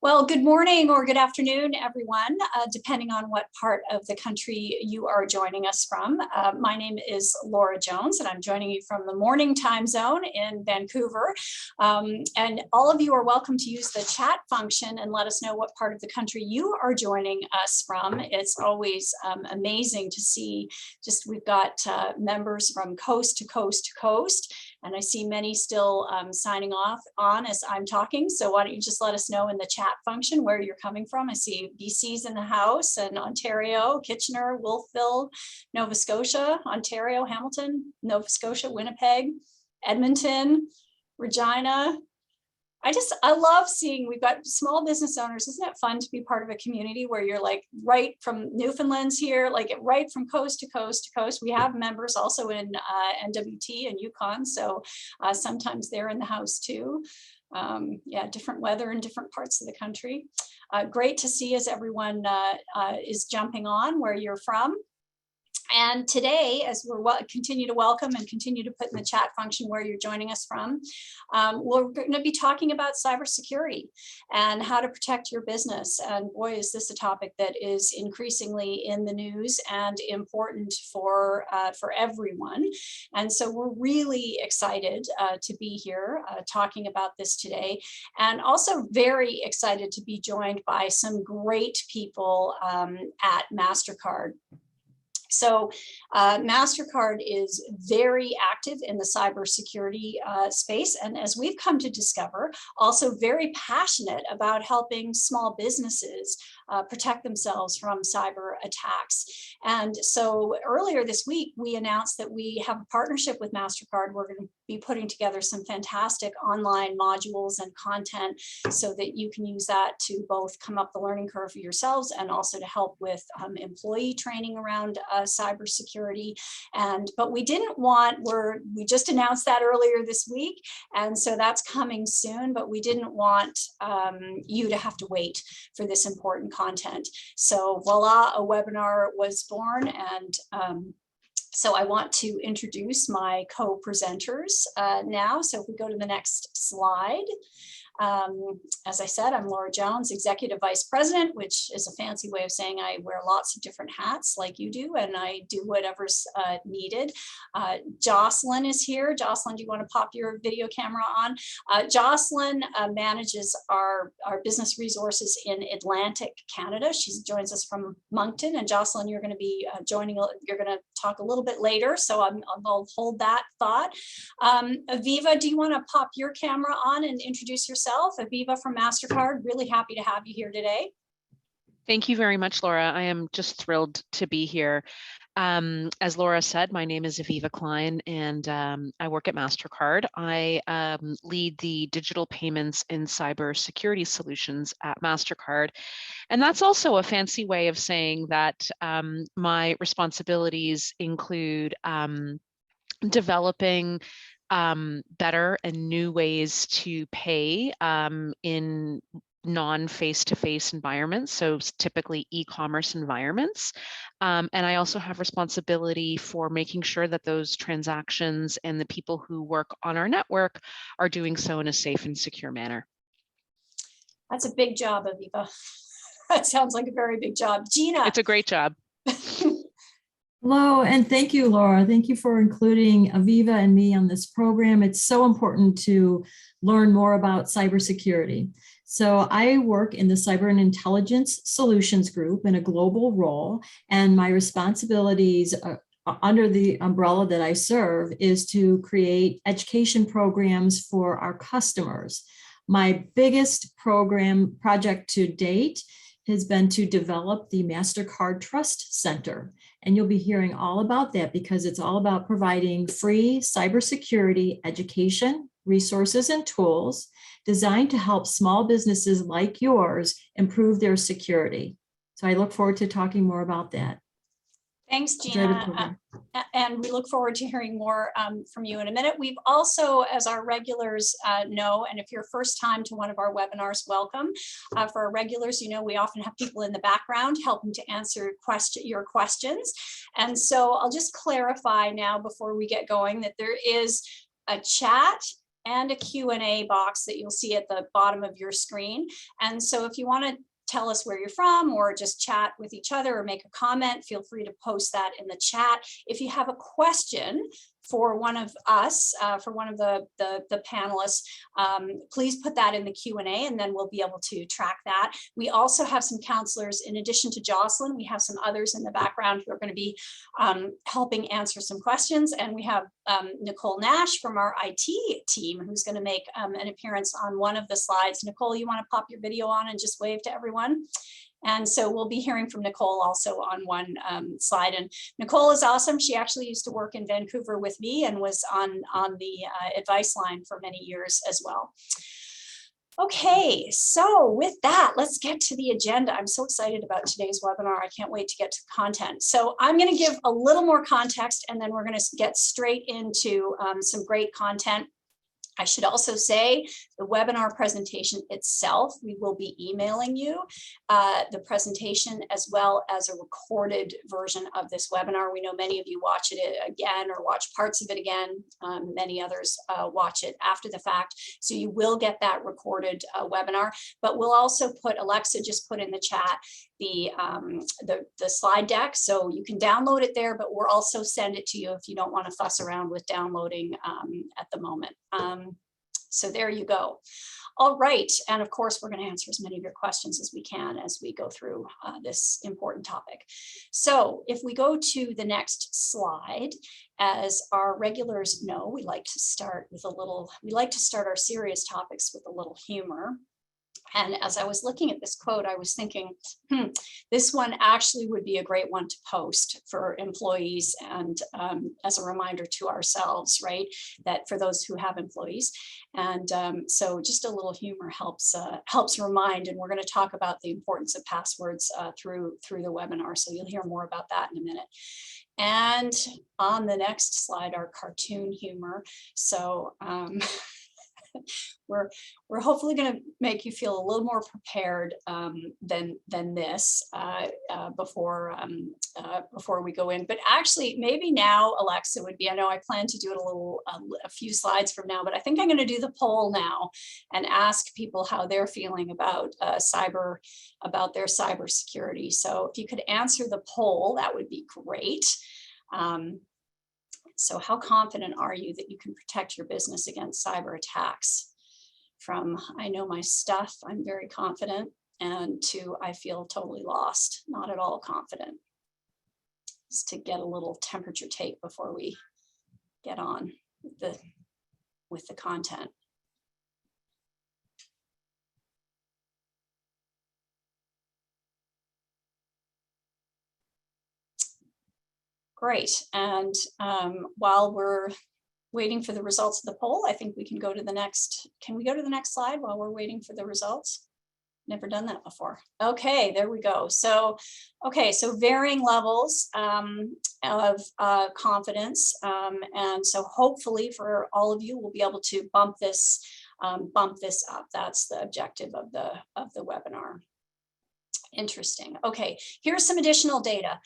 Well, good morning or good afternoon, everyone, depending on what part of the country you are joining us from. My name is Laura Jones, and I'm joining you from the morning time zone in Vancouver. And all of you are welcome to use the chat function and let us know what part of the country you are joining us from. It's always amazing to see, we've got members from coast to coast to coast. And I see many still signing off on as I'm talking. So why don't you just let us know in the chat function where you're coming from. I see BC's in the house and Ontario, Kitchener, Wolfville, Nova Scotia, Ontario, Hamilton, Nova Scotia, Winnipeg, Edmonton, Regina. I love seeing we've got small business owners. Isn't it fun to be part of a community where you're like right from Newfoundland's here, like right from coast to coast to coast. We have members also in NWT and Yukon. So sometimes they're in the house too. Yeah, different weather in different parts of the country. Great to see as everyone is jumping on where you're from. And today, as we're continue to welcome and continue to put in the chat function where you're joining us from, we're going to be talking about cybersecurity and how to protect your business. And boy, is this a topic that is increasingly in the news and important for everyone. And so we're really excited to be here talking about this today, and also very excited to be joined by some great people at Mastercard. So Mastercard is very active in the cybersecurity space, and as we've come to discover, also very passionate about helping small businesses protect themselves from cyber attacks. And so earlier this week, we announced that we have a partnership with Mastercard. We're going to be putting together some fantastic online modules and content so that you can use that to both come up the learning curve for yourselves and also to help with employee training around cybersecurity. But we didn't want, we just announced that earlier this week, and so that's coming soon, but we didn't want you to have to wait for this important content. So voila, a webinar was born, and so I want to introduce my co-presenters now. So if we go to the next slide. As I said, I'm Laura Jones, Executive Vice President, which is a fancy way of saying I wear lots of different hats like you do, and I do whatever's needed. Jocelyn is here. Jocelyn, do you want to pop your video camera on? Jocelyn manages our business resources in Atlantic Canada. She joins us from Moncton, and Jocelyn, you're going to be joining, you're going to talk a little bit later, so I'll hold that thought. Aviva, do you want to pop your camera on and introduce yourself? Aviva from Mastercard, really happy to have you here today. Thank you very much, Laura. I am just thrilled to be here. As Laura said, my name is Aviva Klein, and I work at Mastercard. I lead the digital payments and cybersecurity solutions at Mastercard. And that's also a fancy way of saying that my responsibilities include developing better and new ways to pay in non-face-to-face environments, so typically e-commerce environments. And I also have responsibility for making sure that those transactions and the people who work on our network are doing so in a safe and secure manner. That's a big job, Aviva. That sounds like a very big job. Gina. It's a great job. Hello, and thank you, Laura. Thank you for including Aviva and me on this program. It's so important to learn more about cybersecurity. So I work in the Cyber and Intelligence Solutions Group in a global role, and my responsibilities under the umbrella that I serve is to create education programs for our customers. My biggest project to date has been to develop the Mastercard Trust Center. And you'll be hearing all about that because it's all about providing free cybersecurity education, resources, and tools designed to help small businesses like yours improve their security. So I look forward to talking more about that. Thanks, Gina. And we look forward to hearing more from you in a minute. We've also, as our regulars know, and if you're first time to one of our webinars, welcome. For our regulars, you know, we often have people in the background helping to answer your questions. And so I'll just clarify now before we get going that there is a chat and a Q&A box that you'll see at the bottom of your screen. And so if you want to tell us where you're from or just chat with each other or make a comment, feel free to post that in the chat. If you have a question for one of us, for one of the panelists, please put that in the Q&A and then we'll be able to track that. We also have some counselors, in addition to Jocelyn, we have some others in the background who are going to be helping answer some questions. And we have Nicole Nash from our IT team who's going to make an appearance on one of the slides. Nicole, you want to pop your video on and just wave to everyone? And so we'll be hearing from Nicole also on one slide. And Nicole is awesome. She actually used to work in Vancouver with me and was on the advice line for many years as well. Okay, so with that, let's get to the agenda. I'm so excited about today's webinar. I can't wait to get to the content. So I'm going to give a little more context and then we're going to get straight into some great content. I should also say the webinar presentation itself, we will be emailing you the presentation as well as a recorded version of this webinar. We know many of you watch it again or watch parts of it again. Many others watch it after the fact. So you will get that recorded webinar, but we'll also put, Alexa just put in the chat, the slide deck. So you can download it there, but we'll also send it to you if you don't want to fuss around with downloading at the moment. So there you go. All right. And of course, we're going to answer as many of your questions as we can as we go through this important topic. So if we go to the next slide, as our regulars know, we like to start our serious topics with a little humor. And as I was looking at this quote, I was thinking, this one actually would be a great one to post for employees and as a reminder to ourselves, right? That for those who have employees. And so just a little humor helps remind, and we're going to talk about the importance of passwords through the webinar. So you'll hear more about that in a minute. And on the next slide, our cartoon humor. So we're hopefully going to make you feel a little more prepared than this before we go in. But actually, maybe now, Alexa would be. I know I plan to do it a few slides from now, but I think I'm going to do the poll now and ask people how they're feeling about their cybersecurity. So if you could answer the poll, that would be great. So how confident are you that you can protect your business against cyber attacks? From I know my stuff, I'm very confident, and to I feel totally lost, not at all confident. Just to get a little temperature take before we get on with the content. Great, and while we're waiting for the results of the poll, I think we can go to the next. Can we go to the next slide while we're waiting for the results? Never done that before. Okay, there we go. So, okay, so varying levels of confidence, and so hopefully for all of you, we'll be able to bump this up. That's the objective of the webinar. Interesting. Okay, here's some additional data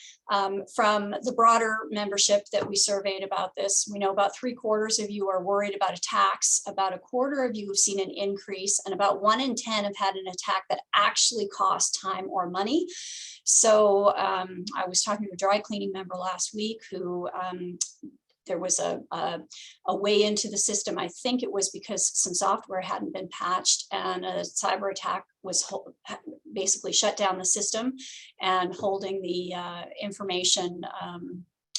from the broader membership that we surveyed about this. We know about 3/4 of you are worried about attacks, about 1/4 of you have seen an increase, and about 1 in 10 have had an attack that actually cost time or money. So I was talking to a dry cleaning member last week who there was a way into the system. I think it was because some software hadn't been patched and a cyber attack was basically shut down the system and holding the information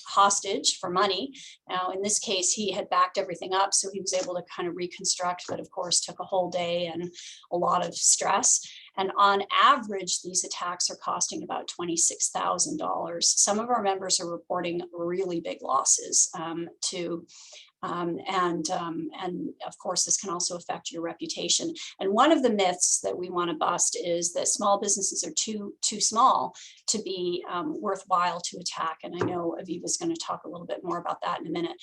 hostage for money. Now, in this case, he had backed everything up, so he was able to kind of reconstruct, but of course took a whole day and a lot of stress. And on average, these attacks are costing about $26,000. Some of our members are reporting really big losses and of course, this can also affect your reputation. And one of the myths that we want to bust is that small businesses are too small to be worthwhile to attack. And I know Aviva's going to talk a little bit more about that in a minute.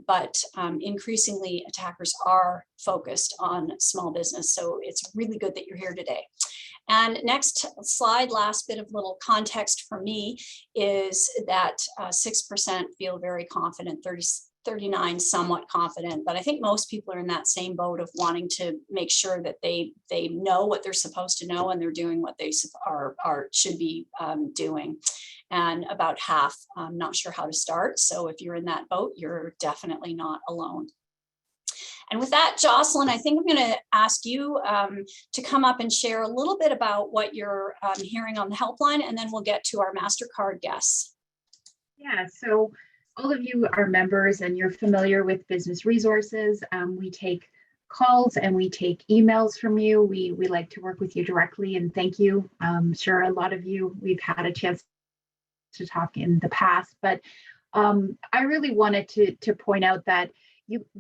But increasingly, attackers are focused on small business. So it's really good that you're here today. And next slide, last bit of little context for me is that 6% feel very confident, 39 somewhat confident, but I think most people are in that same boat of wanting to make sure that they know what they're supposed to know and they're doing what they should be doing. And about half, I'm not sure how to start. So if you're in that boat, you're definitely not alone. And with that, Jocelyn, I think I'm going to ask you to come up and share a little bit about what you're hearing on the helpline, and then we'll get to our Mastercard guests. Yeah, so all of you are members and you're familiar with business resources. We take calls and we take emails from you. We like to work with you directly, and thank you. I'm sure a lot of you, we've had a chance to talk in the past, but I really wanted to point out that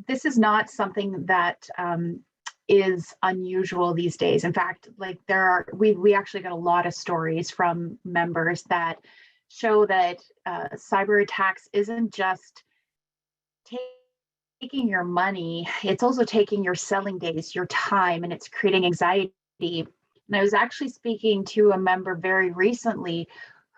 this is not something that is unusual these days. In fact, like we actually got a lot of stories from members that show that cyber attacks isn't just taking your money, it's also taking your selling days, your time, and it's creating anxiety. And I was actually speaking to a member very recently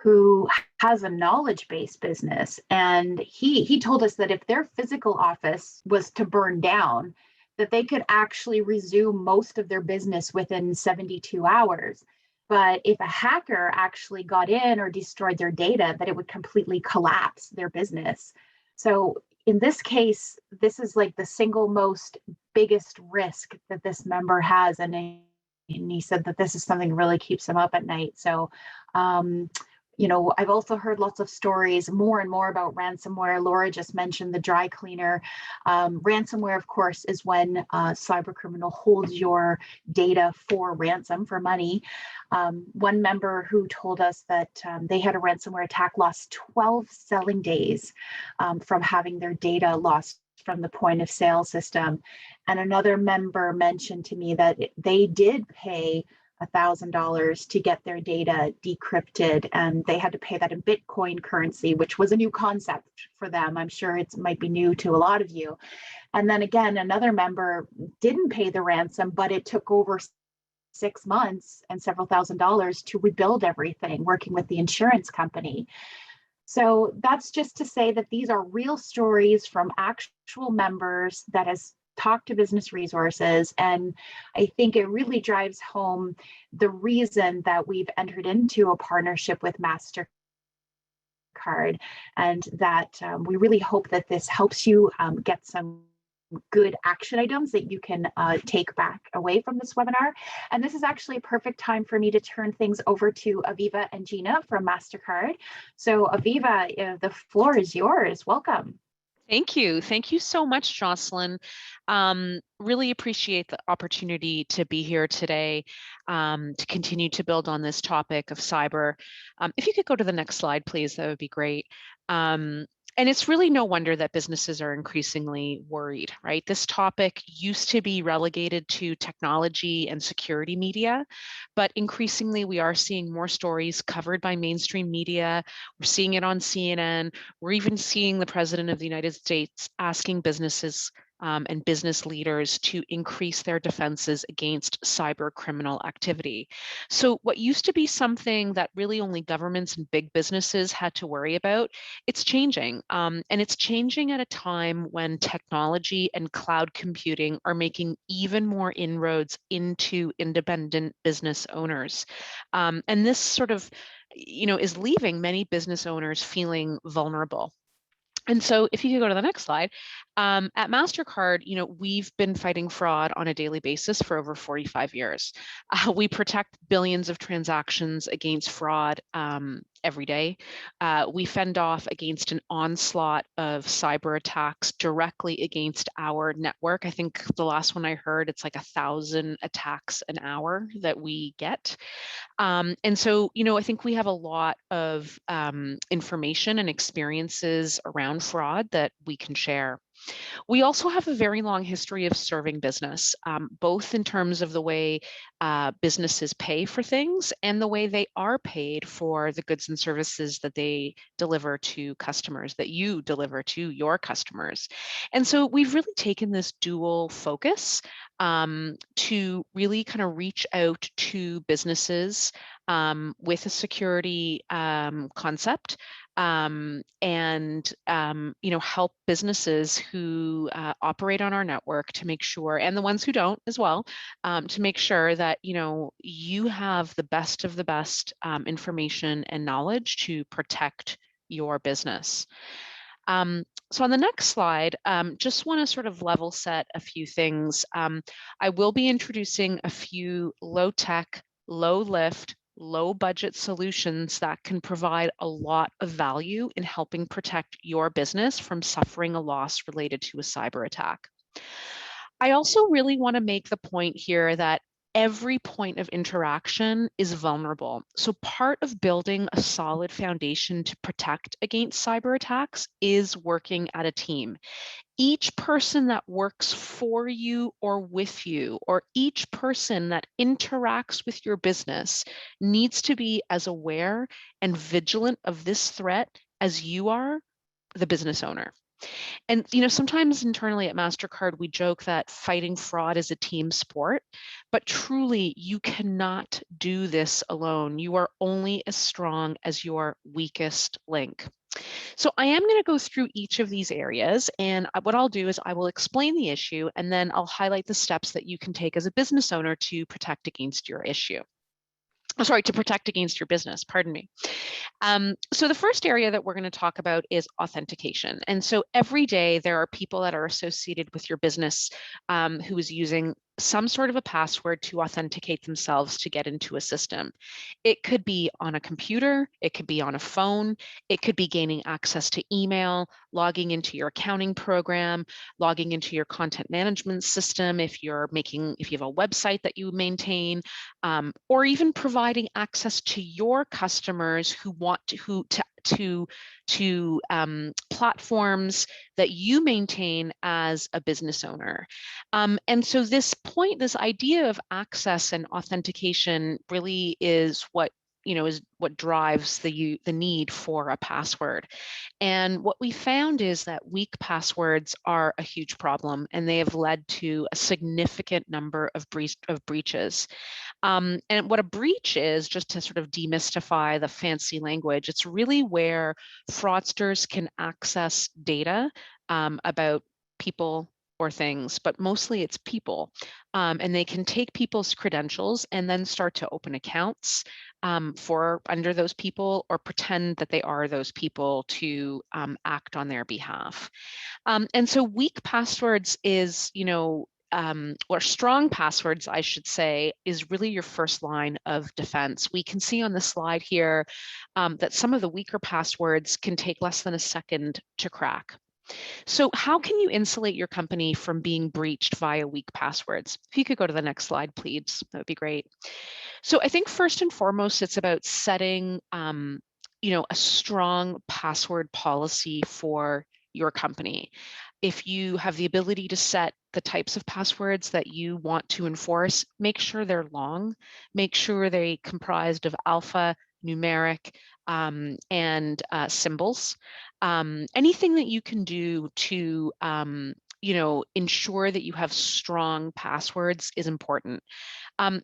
who has a knowledge-based business, and he told us that if their physical office was to burn down, that they could actually resume most of their business within 72 hours. But if a hacker actually got in or destroyed their data, that it would completely collapse their business. So in this case, this is like the single most biggest risk that this member has, and he said that this is something that really keeps him up at night. So you know, I've also heard lots of stories more and more about ransomware. Laura just mentioned the dry cleaner. Ransomware, of course, is when a cyber criminal holds your data for ransom, for money. One member who told us that they had a ransomware attack lost 12 selling days from having their data lost from the point of sale system. And another member mentioned to me that they did pay $1,000 to get their data decrypted, and they had to pay that in Bitcoin currency, which was a new concept for them. I'm sure it might be new to a lot of you. And then again, another member didn't pay the ransom, but it took over 6 months and several $1,000s to rebuild everything, working with the insurance company. So that's just to say that these are real stories from actual members that has talk to business resources. And I think it really drives home the reason that we've entered into a partnership with Mastercard, and that we really hope that this helps you get some good action items that you can take back away from this webinar. And this is actually a perfect time for me to turn things over to Aviva and Gina from Mastercard. So Aviva, the floor is yours. Welcome. Thank you. Thank you so much, Jocelyn. Really appreciate the opportunity to be here today to continue to build on this topic of cyber. If you could go to the next slide, please, that would be great. And it's really no wonder that businesses are increasingly worried, right? This topic used to be relegated to technology and security media, but increasingly we are seeing more stories covered by mainstream media. We're seeing it on CNN. We're even seeing the President of the United States asking businesses and business leaders to increase their defenses against cyber criminal activity. So what used to be something that really only governments and big businesses had to worry about, it's changing. And it's changing at a time when technology and cloud computing are making even more inroads into independent business owners. And this sort of, is leaving many business owners feeling vulnerable. And so if you could go to the next slide, at Mastercard, we've been fighting fraud on a daily basis for over 45 years. We protect billions of transactions against fraud every day. We fend off against an onslaught of cyber attacks directly against our network. I think the last one I heard, it's like 1,000 attacks an hour that we get. And so, I think we have a lot of information and experiences around fraud that we can share. We also have a very long history of serving business, both in terms of the way businesses pay for things and the way they are paid for the goods and services that they deliver to customers, that you deliver to your customers. And so we've really taken this dual focus to really kind of reach out to businesses with a security concept, and help businesses who operate on our network to make sure, and the ones who don't as well, to make sure that you have the best of the best information and knowledge to protect your business. So on the next slide, just want to sort of level set a few things. I will be introducing a few low-tech, low-lift, low-budget solutions that can provide a lot of value in helping protect your business from suffering a loss related to a cyber attack. I also really want to make the point here that every point of interaction is vulnerable. So part of building a solid foundation to protect against cyber attacks is working at a team. Each person that works for you or with you, or each person that interacts with your business, needs to be as aware and vigilant of this threat as you are, the business owner. And sometimes internally at Mastercard, we joke that fighting fraud is a team sport, but truly you cannot do this alone. You are only as strong as your weakest link. So I am going to go through each of these areas, and what I'll do is I will explain the issue, and then I'll highlight the steps that you can take as a business owner to protect against your issue. Sorry, to protect against your business, pardon me. So the first area that we're going to talk about is authentication. And so every day there are people that are associated with your business who is using some sort of a password to authenticate themselves to get into a system. It could be on a computer, it could be on a phone, it could be gaining access to email, logging into your accounting program, logging into your content management system if you have a website that you maintain, or even providing access to your customers who want to platforms that you maintain as a business owner. And so this idea of access and authentication really is what drives the need for a password. And what we found is that weak passwords are a huge problem, and they have led to a significant number of breaches. And what a breach is, just to sort of demystify the fancy language, it's really where fraudsters can access data about people or things, but mostly it's people. And they can take people's credentials and then start to open accounts under those people, or pretend that they are those people to act on their behalf. And so weak passwords is, or strong passwords, I should say, is really your first line of defense. We can see on the slide here that some of the weaker passwords can take less than a second to crack. So how can you insulate your company from being breached via weak passwords? If you could go to the next slide, please, that would be great. So I think first and foremost, it's about setting a strong password policy for your company. If you have the ability to set the types of passwords that you want to enforce, make sure they're long, make sure they're comprised of alpha, numeric, and symbols. Anything that you can do to ensure that you have strong passwords is important.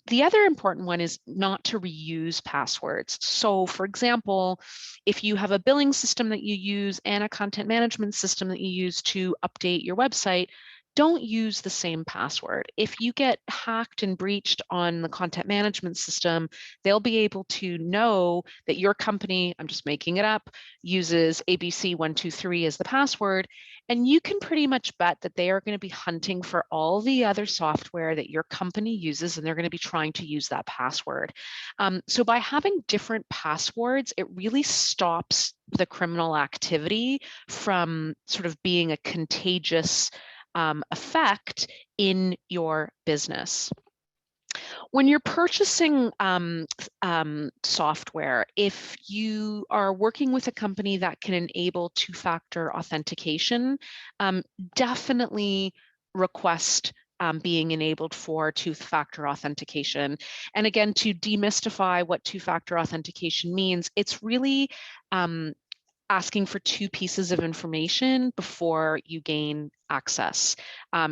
The other important one is not to reuse passwords. So for example, if you have a billing system that you use and a content management system that you use to update your website, don't use the same password. If you get hacked and breached on the content management system, they'll be able to know that your company, I'm just making it up, uses ABC123 as the password, and you can pretty much bet that they are going to be hunting for all the other software that your company uses, and they're going to be trying to use that password. So by having different passwords, it really stops the criminal activity from sort of being a contagious effect in your business. When you're purchasing software, if you are working with a company that can enable two-factor authentication, definitely request being enabled for two-factor authentication. And again, to demystify what two-factor authentication means, it's really asking for two pieces of information before you gain access.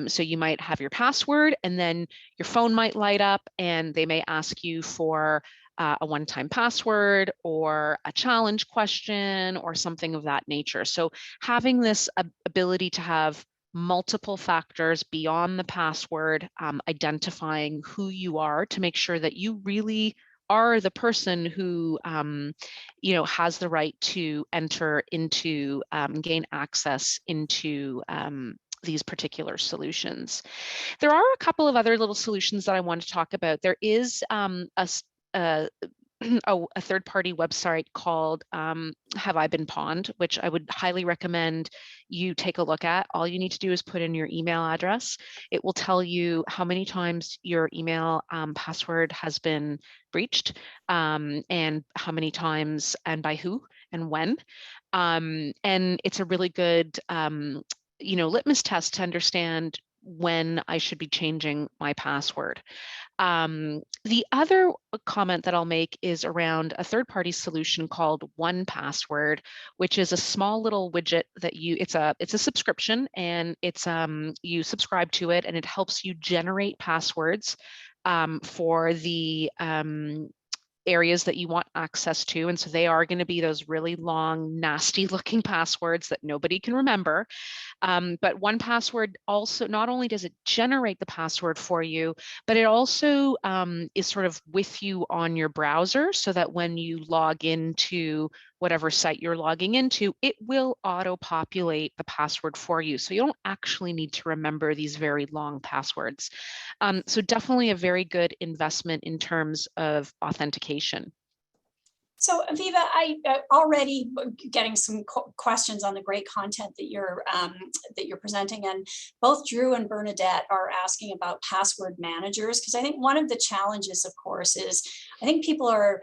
So you might have your password, and then your phone might light up and they may ask you for a one-time password or a challenge question or something of that nature. So having this ability to have multiple factors beyond the password, identifying who you are to make sure that you really are the person who has the right to enter into, gain access into these particular solutions. There are a couple of other little solutions that I want to talk about. There is a third-party website called Have I Been Pawned, which I would highly recommend you take a look at. All you need to do is put in your email address. It will tell you how many times your email password has been breached, and how many times and by who and when. And it's a really good litmus test to understand when I should be changing my password. The other comment that I'll make is around a third-party solution called 1Password, which is a small little widget that it's a subscription, and it's you subscribe to it, and it helps you generate passwords for the areas that you want access to. And so they are going to be those really long, nasty looking passwords that nobody can remember. But 1Password also, not only does it generate the password for you, but it also is sort of with you on your browser, so that when you log into whatever site you're logging into, it will auto-populate the password for you. So you don't actually need to remember these very long passwords. So definitely a very good investment in terms of authentication. So Aviva, I already getting some questions on the great content that you're presenting, and both Drew and Bernadette are asking about password managers, because I think one of the challenges, of course, is I think people are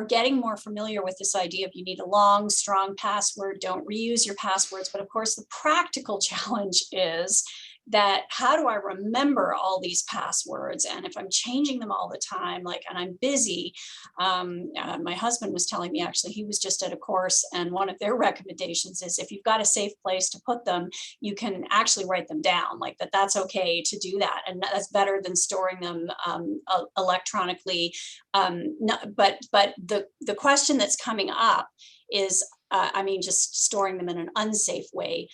getting more familiar with this idea of you need a long, strong password, don't reuse your passwords. But of course, the practical challenge is that how do I remember all these passwords? And if I'm changing them all the time, and I'm busy, my husband was telling me, actually, he was just at a course, and one of their recommendations is if you've got a safe place to put them, you can actually write them down, that's okay to do that. And that's better than storing them electronically. But the question that's coming up is, just storing them in an unsafe way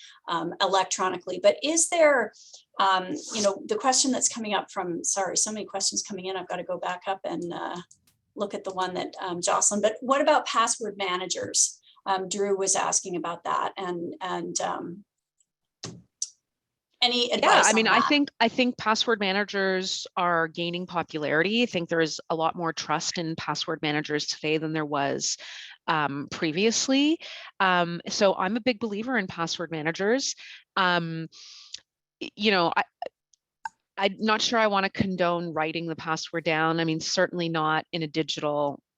electronically. But is there, the question that's coming up from, sorry, so many questions coming in, I've got to go back up and look at the one that Jocelyn, but what about password managers? Drew was asking about that, and any advice? Yeah, I think password managers are gaining popularity. I think there is a lot more trust in password managers today than there was previously. So I'm a big believer in password managers. I'm not sure I want to condone writing the password down. Certainly not in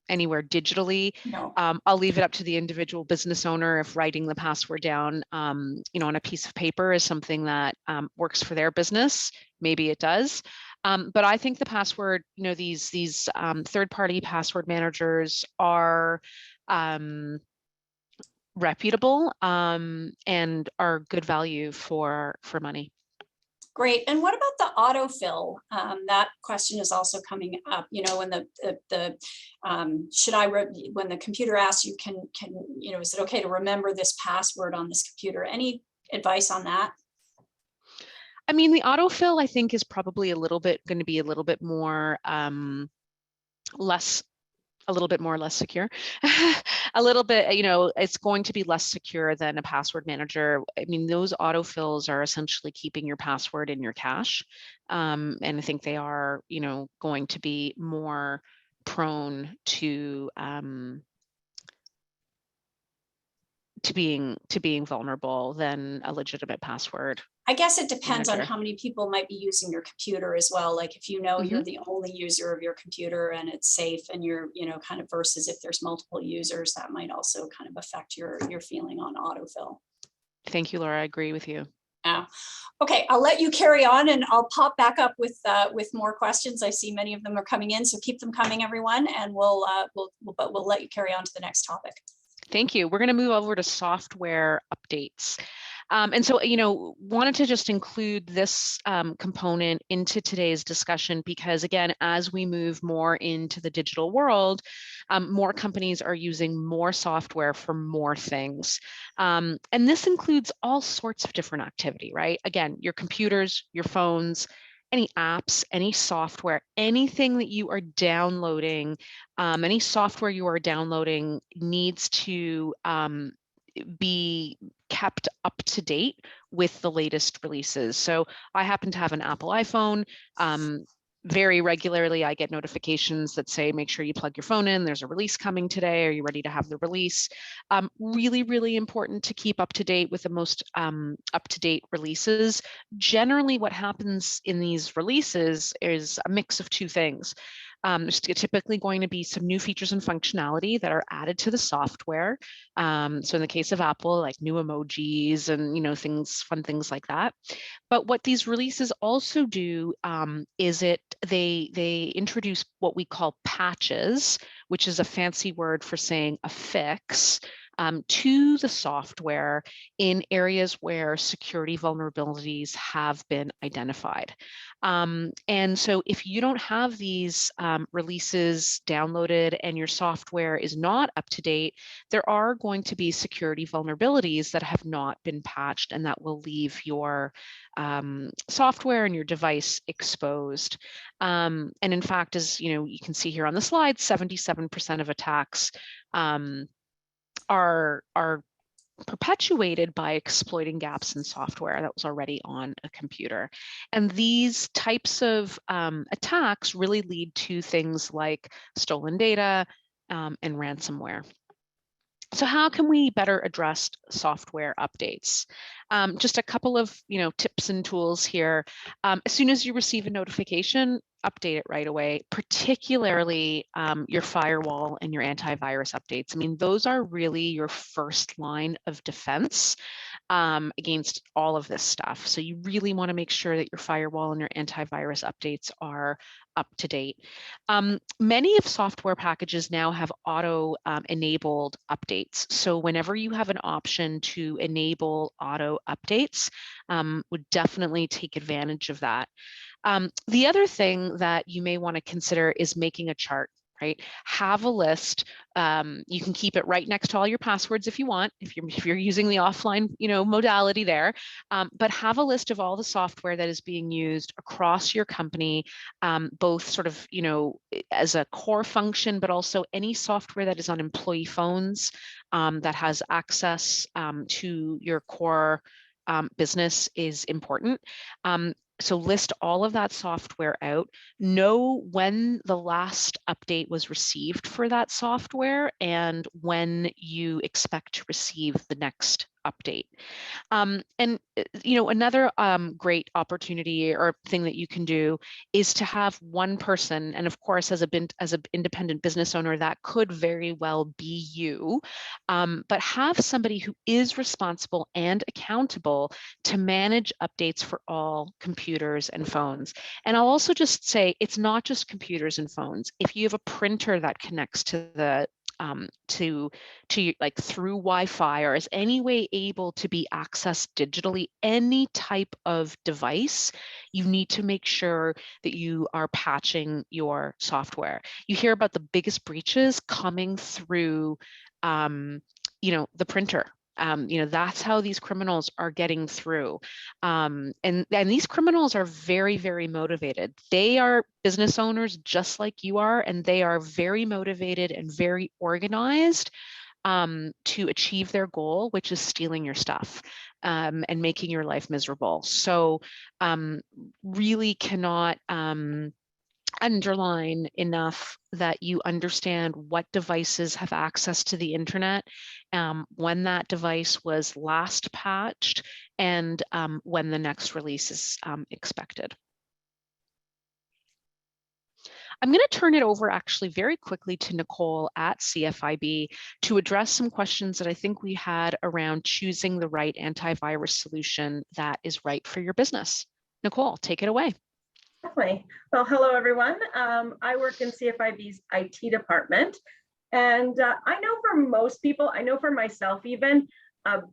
anywhere digitally. No. I'll leave it up to the individual business owner if writing the password down, on a piece of paper is something that works for their business. Maybe it does. But I think the password, these third-party password managers are reputable and are good value for money. Great. And what about the autofill? That question is also coming up. When when the computer asks you, is it okay to remember this password on this computer? Any advice on that? The autofill, I think, is probably going to be a little bit more less secure. A little bit, it's going to be less secure than a password manager. Those autofills are essentially keeping your password in your cache. And I think they are, going to be more prone to being vulnerable than a legitimate password. I guess it depends manager. on how many people might be using your computer as well. If you're the only user of your computer and it's safe, and you're, kind of, versus if there's multiple users, that might also kind of affect your feeling on autofill. Thank you, Laura. I agree with you. Yeah. Okay, I'll let you carry on, and I'll pop back up with more questions. I see many of them are coming in, so keep them coming, everyone, and we'll let you carry on to the next topic. Thank you. We're going to move over to software updates. And so, wanted to just include this component into today's discussion because, again, as we move more into the digital world, more companies are using more software for more things. And this includes all sorts of different activity, right? Again, your computers, your phones, any apps, any software, anything that you are downloading, any software you are downloading needs to be kept up to date with the latest releases. So I happen to have an Apple iPhone. Very regularly, I get notifications that say, make sure you plug your phone in. There's a release coming today. Are you ready to have the release? Really, really important to keep up to date with the most up-to-date releases. Generally, what happens in these releases is a mix of two things. There's typically going to be some new features and functionality that are added to the software. So in the case of Apple, like new emojis and fun things like that. But what these releases also do is they introduce what we call patches, which is a fancy word for saying a fix, to the software in areas where security vulnerabilities have been identified. And so if you don't have these releases downloaded and your software is not up to date, there are going to be security vulnerabilities that have not been patched, and that will leave your software and your device exposed. And in fact, as you can see here on the slide, 77% of attacks are perpetuated by exploiting gaps in software that was already on a computer. And these types of attacks really lead to things like stolen data and ransomware. So how can we better address software updates? Just a couple of tips and tools here. As soon as you receive a notification, update it right away, particularly your firewall and your antivirus updates. I mean, those are really your first line of defense against all of this stuff. So you really want to make sure that your firewall and your antivirus updates are up to date. Many of software packages now have auto-enabled updates. So whenever you have an option to enable auto updates, would definitely take advantage of that. The other thing that you may want to consider is making a chart, right? Have a list. You can keep it right next to all your passwords if you want, if you're using the offline, modality there. But have a list of all the software that is being used across your company, both sort of, as a core function, but also any software that is on employee phones that has access to your core business is important. So list all of that software out, know when the last update was received for that software and when you expect to receive the next update. And another great opportunity or thing that you can do is to have one person, and of course as an independent business owner, that could very well be you, but have somebody who is responsible and accountable to manage updates for all computers and phones. And I'll also just say, it's not just computers and phones. If you have a printer that connects to the like through Wi-Fi or is any way able to be accessed digitally, any type of device, you need to make sure that you are patching your software. You hear about the biggest breaches coming through the printer. That's how these criminals are getting through. And these criminals are very, very motivated. They are business owners just like you are, and they are very motivated and very organized to achieve their goal, which is stealing your stuff and making your life miserable. So really cannot underline enough that you understand what devices have access to the internet, when that device was last patched, and when the next release is expected. I'm going to turn it over actually very quickly to Nicole at CFIB to address some questions that I think we had around choosing the right antivirus solution that is right for your business. Nicole, take it away. Definitely. Well, hello, everyone. I work in CFIB's IT department. And I know for most people, I know for myself even,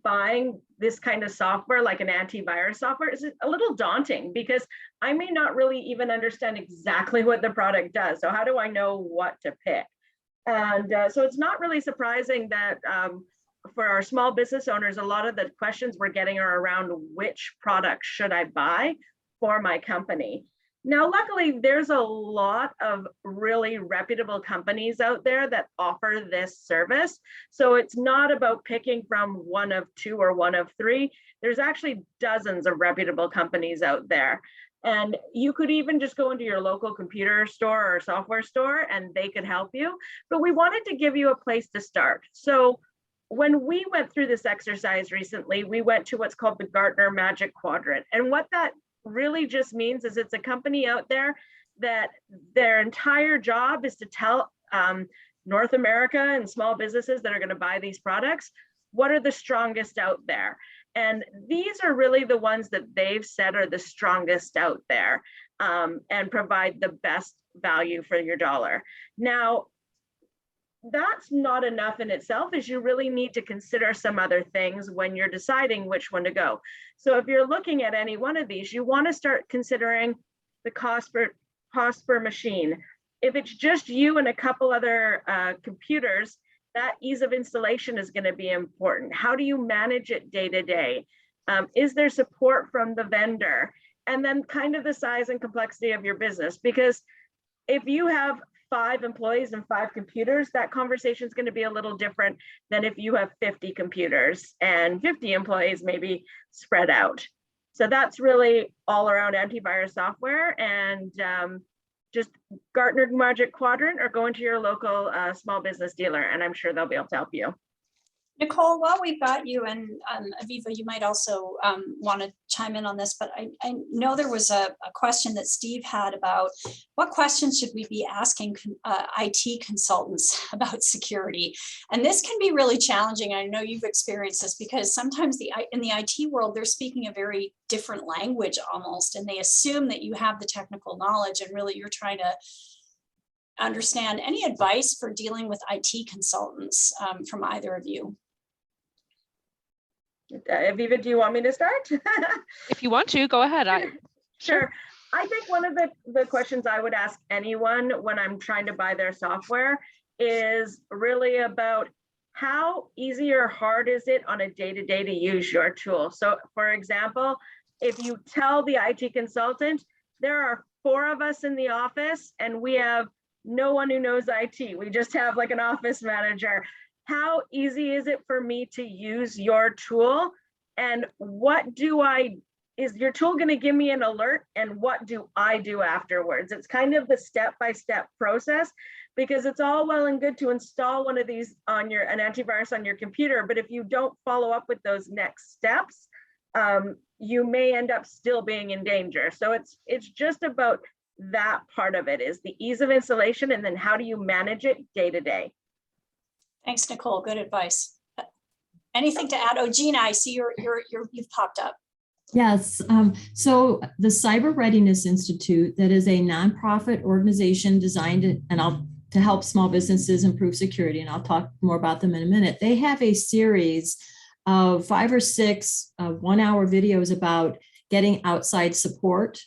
buying this kind of software, like an antivirus software, is a little daunting because I may not really even understand exactly what the product does. So how do I know what to pick? And so it's not really surprising that for our small business owners, a lot of the questions we're getting are around which product should I buy for my company. Now, luckily, there's a lot of really reputable companies out there that offer this service. So it's not about picking from one of two or one of three. There's actually dozens of reputable companies out there. And you could even just go into your local computer store or software store and they could help you. But we wanted to give you a place to start. So when we went through this exercise recently, we went to what's called the Gartner Magic Quadrant. And what that really just means is it's a company out there that their entire job is to tell North America and small businesses that are going to buy these products, what are the strongest out there? And these are really the ones that they've said are the strongest out there and provide the best value for your dollar. Now, that's not enough in itself, as you really need to consider some other things when you're deciding which one to go. So if you're looking at any one of these, you want to start considering the cost per machine. If it's just you and a couple other computers, that ease of installation is going to be important. How do you manage it day to day? Is there support from the vendor? And then kind of the size and complexity of your business, because if you have 5 employees and 5 computers, that conversation is going to be a little different than if you have 50 computers and 50 employees maybe spread out. So that's really all around antivirus software, and just Gartner Magic Quadrant or go into your local small business dealer, and I'm sure they'll be able to help you. Nicole, while we've got you, and Aviva, you might also want to chime in on this, but I know there was a question that Steve had about what questions should we be asking IT consultants about security? And this can be really challenging. I know you've experienced this because sometimes in the IT world, they're speaking a very different language almost, and they assume that you have the technical knowledge and really you're trying to understand. Any advice for dealing with IT consultants from either of you? Aviva, do you want me to start? If you want to, go ahead. Sure. I think one of the questions I would ask anyone when I'm trying to buy their software is really about how easy or hard is it on a day-to-day to use your tool. So for example, if you tell the IT consultant, there are 4 of us in the office and we have no one who knows IT. We just have like an office manager. How easy is it for me to use your tool? And is your tool going to give me an alert? And what do I do afterwards? It's kind of the step-by-step process, because it's all well and good to install one of these on an antivirus on your computer. But if you don't follow up with those next steps, you may end up still being in danger. So it's just about that part of it, is the ease of installation, and then how do you manage it day to day. Thanks, Nicole. Good advice. Anything to add? Oh, Gina, I see you've popped up. Yes. So the Cyber Readiness Institute, that is a nonprofit organization designed to help small businesses improve security, and I'll talk more about them in a minute. They have a series of 5 or 6 one-hour videos about getting outside support,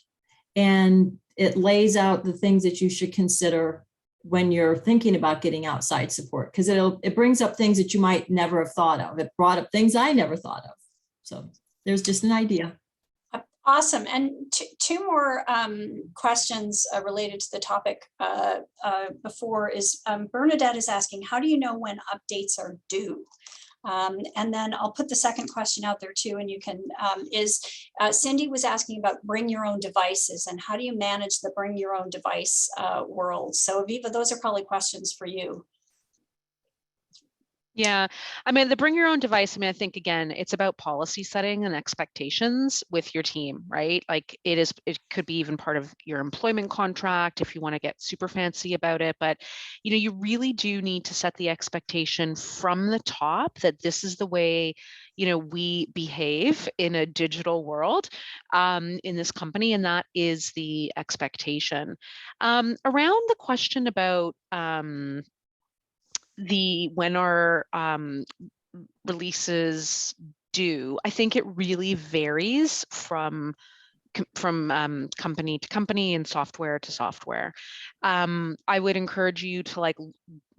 and it lays out the things that you should consider when you're thinking about getting outside support, because it brings up things that you might never have thought of. It brought up things I never thought of. So there's just an idea. Awesome. And two more questions related to the topic before is Bernadette is asking, how do you know when updates are due? And then I'll put the second question out there too, and you can, Cindy was asking about bring your own devices and how do you manage the bring your own device world? So Aviva, those are probably questions for you. Yeah, I mean, the bring your own device, I think, again, it's about policy setting and expectations with your team, right? Like it could be even part of your employment contract if you want to get super fancy about it. But, you really do need to set the expectation from the top that this is the way, we behave in a digital world in this company. And that is the expectation. Around the question about, when our releases due, I think it really varies from company to company and software to software. I would encourage you to like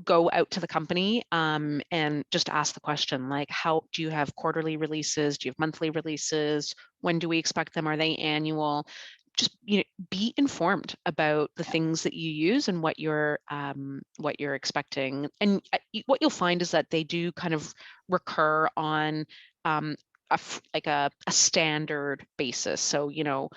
go out to the company and just ask the question, like, how do you have quarterly releases? Do you have monthly releases? When do we expect them? Are they annual? Just, you know, be informed about the things that you use and what you're expecting. And what you'll find is that they do kind of recur on a standard basis. So, you know,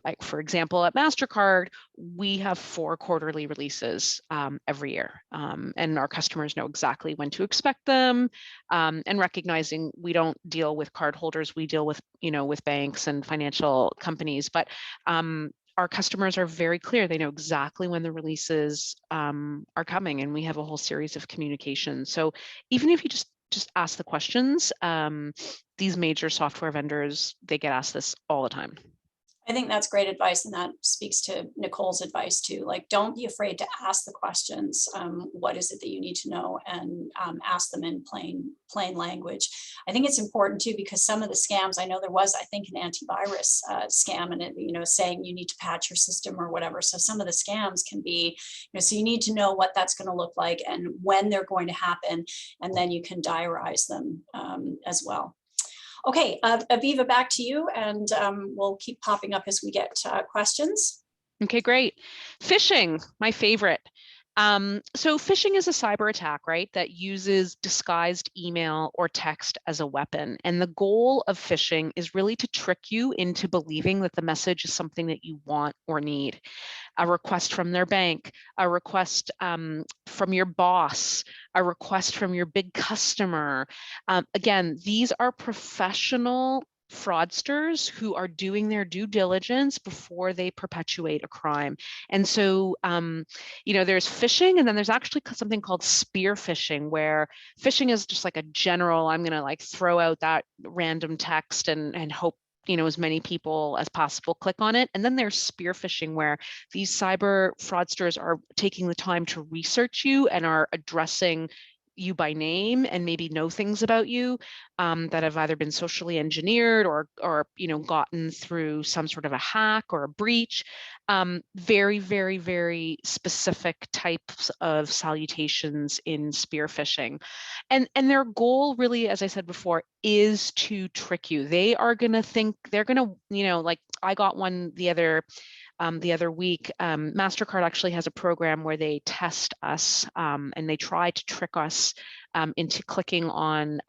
like for example, at Mastercard, we have 4 quarterly releases every year, and our customers know exactly when to expect them. And recognizing we don't deal with cardholders, we deal with, you know, with banks and financial companies, but our customers are very clear. They know exactly when the releases are coming, and we have a whole series of communications. So even if you just ask the questions, these major software vendors, they get asked this all the time. I think that's great advice, and that speaks to Nicole's advice too. Like, don't be afraid to ask the questions. What is it that you need to know, and ask them in plain language. I think it's important too, because some of the scams, I know there was, I think, an antivirus scam, and it, you know, saying you need to patch your system or whatever. So some of the scams can be, you know, so you need to know what that's going to look like and when they're going to happen, and then you can diarize them as well. Okay, Aviva, back to you, and we'll keep popping up as we get questions. Okay, great. Phishing, my favorite. So phishing is a cyber attack, right, that uses disguised email or text as a weapon. And the goal of phishing is really to trick you into believing that the message is something that you want or need. A request from their bank, a request from your boss, a request from your big customer. Again, these are professional fraudsters who are doing their due diligence before they perpetuate a crime. And so, you know, there's phishing, and then there's actually something called spear phishing, where phishing is just like a general, I'm going to like throw out that random text and hope, you know, as many people as possible click on it. And then there's spear phishing, where these cyber fraudsters are taking the time to research you and are addressing you by name and maybe know things about you that have either been socially engineered or you know, gotten through some sort of a hack or a breach. Very, very, very specific types of salutations in spear phishing. And their goal really, as I said before, is to trick you. They are going to think, they're going to, you know, like I got one the other week. Mastercard actually has a program where they test us and they try to trick us into clicking on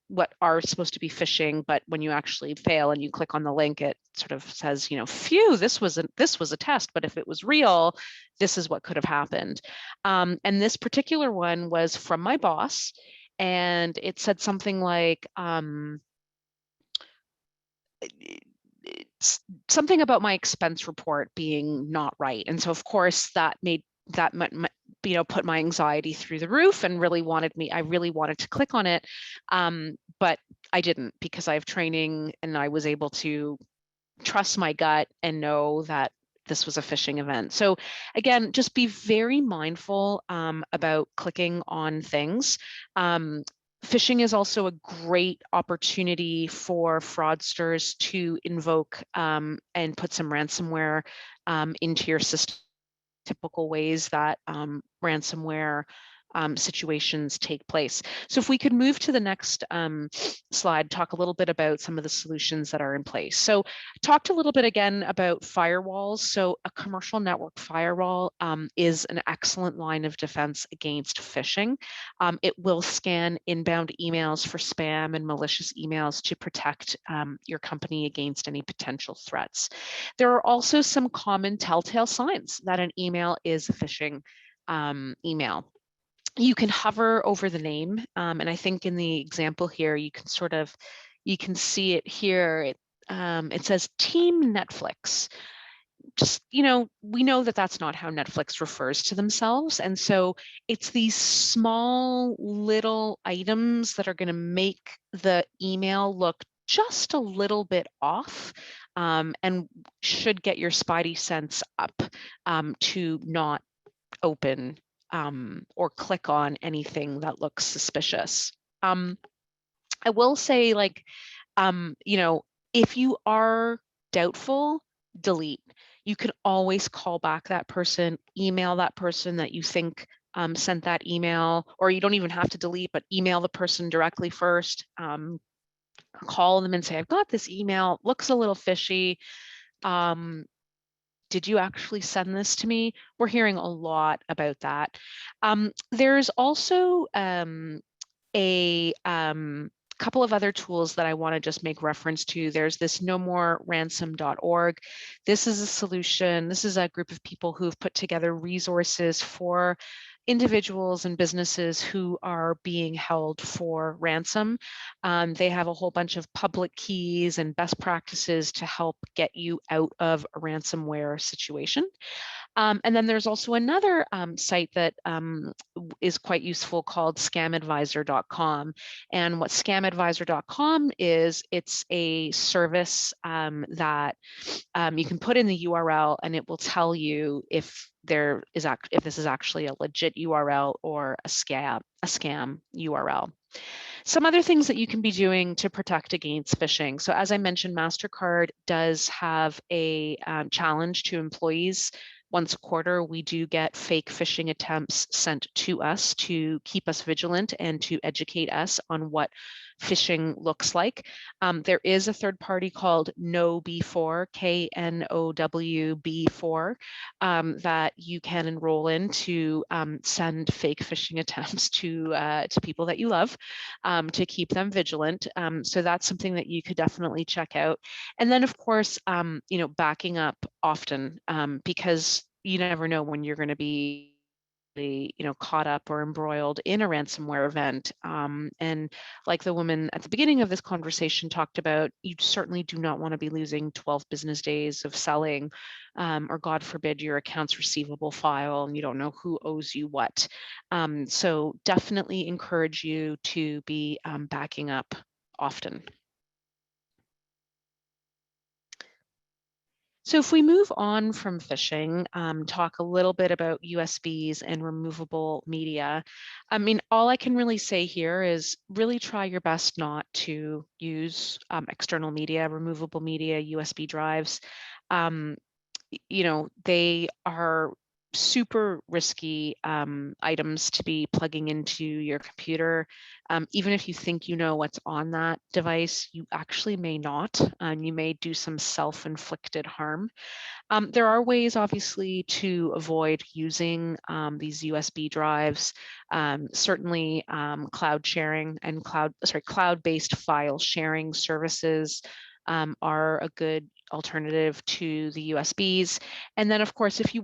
what are supposed to be phishing, but when you actually fail and you click on the link, it sort of says, you know, phew, this was a test, but if it was real, this is what could have happened. And this particular one was from my boss, and it said something like, something about my expense report being not right. And so of course that made that, you know, put my anxiety through the roof and I really wanted to click on it. But I didn't, because I have training and I was able to trust my gut and know that this was a phishing event. So again, just be very mindful about clicking on things. Phishing is also a great opportunity for fraudsters to invoke and put some ransomware into your system. Typical ways that ransomware situations take place. So if we could move to the next slide, talk a little bit about some of the solutions that are in place. So talked a little bit again about firewalls. So a commercial network firewall is an excellent line of defense against phishing. It will scan inbound emails for spam and malicious emails to protect your company against any potential threats. There are also some common telltale signs that an email is a phishing email. You can hover over the name, and I think in the example here, you can see it here. It says Team Netflix. Just, you know, we know that that's not how Netflix refers to themselves. And so it's these small little items that are going to make the email look just a little bit off, and should get your spidey sense up to not open or click on anything that looks suspicious. I will say, like, you know, if you are doubtful, delete. You can always call back that person, email that person that you think sent that email, or you don't even have to delete, but email the person directly first. Call them and say, I've got this email, looks a little fishy. Did you actually send this to me? We're hearing a lot about that. There's also a couple of other tools that I want to just make reference to. There's this nomoreransom.org. This is a solution. This is a group of people who've put together resources for individuals and businesses who are being held for ransom. They have a whole bunch of public keys and best practices to help get you out of a ransomware situation. And then there's also another site that is quite useful called scamadvisor.com. And what scamadvisor.com is, it's a service that you can put in the URL and it will tell you if this is actually a legit URL or a scam URL. Some other things that you can be doing to protect against phishing. So as I mentioned, Mastercard does have a challenge to employees. Once a quarter, we do get fake phishing attempts sent to us to keep us vigilant and to educate us on what phishing looks like. There is a third party called KnowB4, KNOWB4, that you can enroll in to send fake phishing attempts to people that you love, to keep them vigilant. So that's something that you could definitely check out. And then, of course, you know, backing up often, because you never know when you're going to be, you know, caught up or embroiled in a ransomware event. And like the woman at the beginning of this conversation talked about, you certainly do not want to be losing 12 business days of selling, or God forbid, your accounts receivable file and you don't know who owes you what. So definitely encourage you to be backing up often. So if we move on from phishing, talk a little bit about USBs and removable media. I mean, all I can really say here is really try your best not to use external media, removable media, USB drives. You know, they are super risky items to be plugging into your computer. Even if you think you know what's on that device, you actually may not. You may do some self-inflicted harm. There are ways, obviously, to avoid using these USB drives. Certainly, cloud sharing and cloud-based file sharing services are a good alternative to the USBs. And then, of course, if you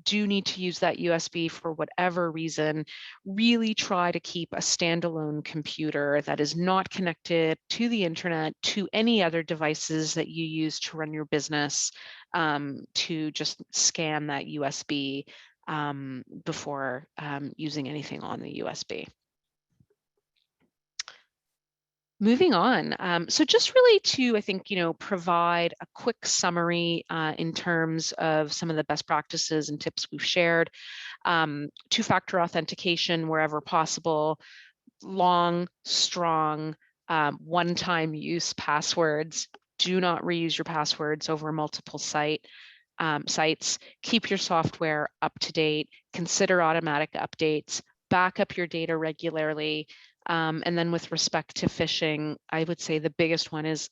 do need to use that USB for whatever reason, really try to keep a standalone computer that is not connected to the internet, to any other devices that you use to run your business, to just scan that USB before using anything on the USB. Moving on, so just really to, I think, you know, provide a quick summary in terms of some of the best practices and tips we've shared. Two-factor authentication wherever possible, long, strong, one-time use passwords. Do not reuse your passwords over multiple sites. Keep your software up to date. Consider automatic updates. Back up your data regularly. And then with respect to phishing, I would say the biggest one is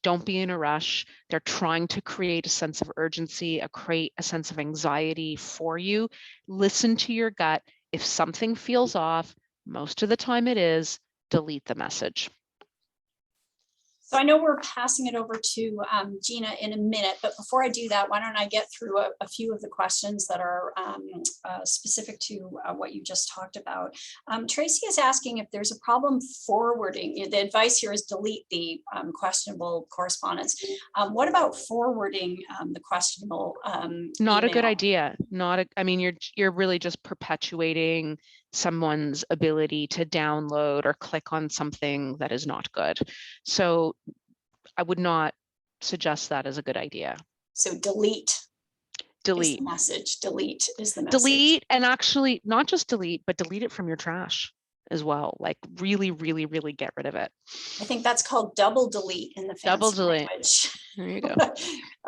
don't be in a rush. They're trying to create a sense of urgency, create a sense of anxiety for you. Listen to your gut. If something feels off, most of the time it is, delete the message. So I know we're passing it over to Gina in a minute, but before I do that, why don't I get through a few of the questions that are specific to what you just talked about. Tracy is asking if there's a problem forwarding. The advice here is delete the questionable correspondence. What about forwarding the questionable Not email? a good idea. I mean, you're really just perpetuating someone's ability to download or click on something that is not good. So I would not suggest that as a good idea. So delete. delete. the message. Delete is the message. Delete, and actually not just delete, but delete it from your trash as well. Like really, really, really get rid of it. I think that's called double delete in the Double fancy delete. language. There you go.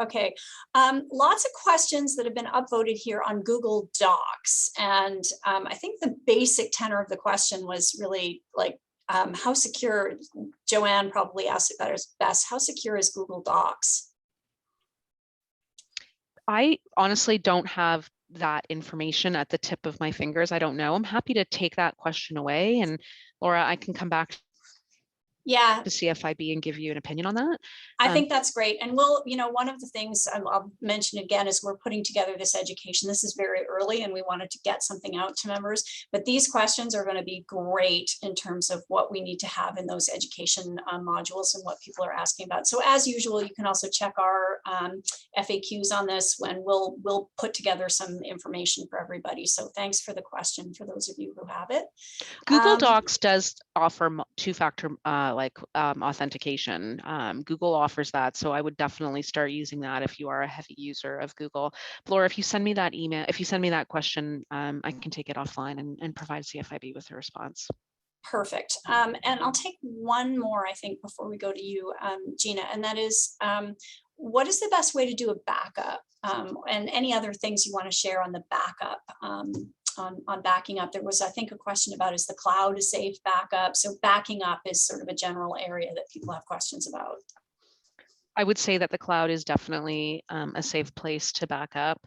Okay. Lots of questions that have been upvoted here on Google Docs. And I think the basic tenor of the question was really like, how secure, Joanne probably asked it better best, how secure is Google Docs? I honestly don't have that information at the tip of my fingers. I don't know. I'm happy to take that question away. And Laura, I can come back Yeah, to CFIB and give you an opinion on that. I think that's great. And we'll, one of the things I'll mention again is we're putting together this education. This is very early and we wanted to get something out to members, but these questions are going to be great in terms of what we need to have in those education modules and what people are asking about. So as usual, you can also check our FAQs on this when we'll put together some information for everybody. So thanks for the question for those of you who have it. Google Docs does offer two-factor authentication. Google offers that, so I would definitely start using that if you are a heavy user of Google. Laura, if you send me that email, if you send me that question, I can take it offline and provide CFIB with a response. Perfect. And I'll take one more, I think, before we go to you, Gina, and that is, what is the best way to do a backup? And any other things you want to share on the backup? On backing up, there was, I think, a question about, is the cloud a safe backup? So backing up is sort of a general area that people have questions about. I would say that the cloud is definitely a safe place to back up.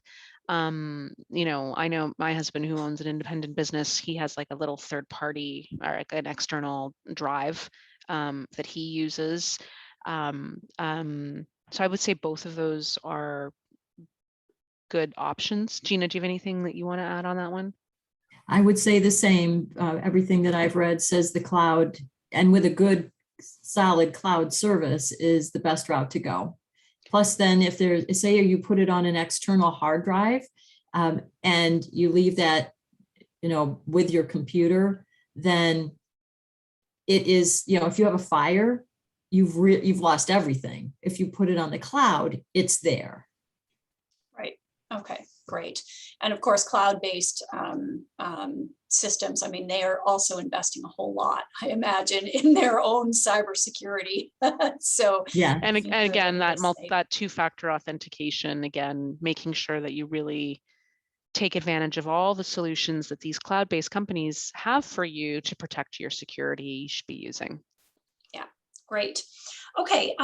I know my husband, who owns an independent business, he has like a little third party or like an external drive that he uses. So I would say both of those are good options. Gina, do you have anything that you want to add on that one? I would say the same. Everything that I've read says the cloud, and with a good solid cloud service, is the best route to go. Plus, then if there's, say you put it on an external hard drive and you leave that, with your computer, then it is, if you have a fire, you've lost everything. If you put it on the cloud, it's there. Right. Okay, great. And of course, cloud-based systems, I mean, they are also investing a whole lot, I imagine, in their own cybersecurity. So yeah. And again, that two-factor authentication, again, making sure that you really take advantage of all the solutions that these cloud-based companies have for you to protect your security, you should be using. Yeah, great. Okay.